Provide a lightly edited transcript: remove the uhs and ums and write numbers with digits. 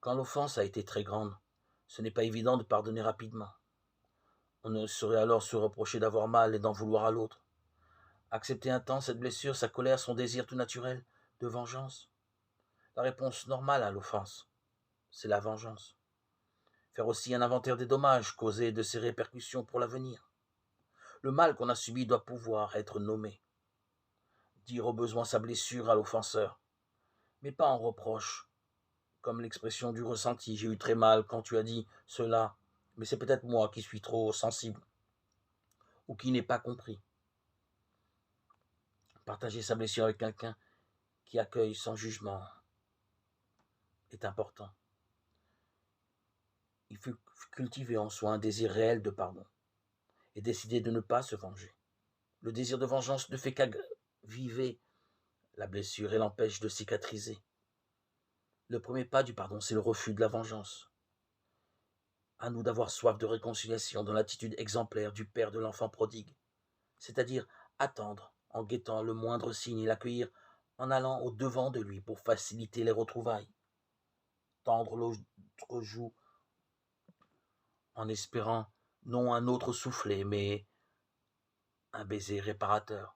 Quand l'offense a été très grande, ce n'est pas évident de pardonner rapidement. On ne saurait alors se reprocher d'avoir mal et d'en vouloir à l'autre. Accepter un temps cette blessure, sa colère, son désir tout naturel de vengeance. La réponse normale à l'offense, c'est la vengeance. Faire aussi un inventaire des dommages causés et de ses répercussions pour l'avenir. Le mal qu'on a subi doit pouvoir être nommé. Dire au besoin sa blessure à l'offenseur, mais pas en reproche, comme l'expression du ressenti. J'ai eu très mal quand tu as dit cela, mais c'est peut-être moi qui suis trop sensible ou qui n'ai pas compris. Partager sa blessure avec quelqu'un qui accueille sans jugement est important. Il faut cultiver en soi un désir réel de pardon et décider de ne pas se venger. Le désir de vengeance ne fait qu'aviver la blessure et l'empêche de cicatriser. Le premier pas du pardon, c'est le refus de la vengeance. À nous d'avoir soif de réconciliation dans l'attitude exemplaire du père de l'enfant prodigue, c'est-à-dire attendre en guettant le moindre signe et l'accueillir en allant au-devant de lui pour faciliter les retrouvailles. Tendre l'autre joue en espérant non un autre soufflet, mais un baiser réparateur.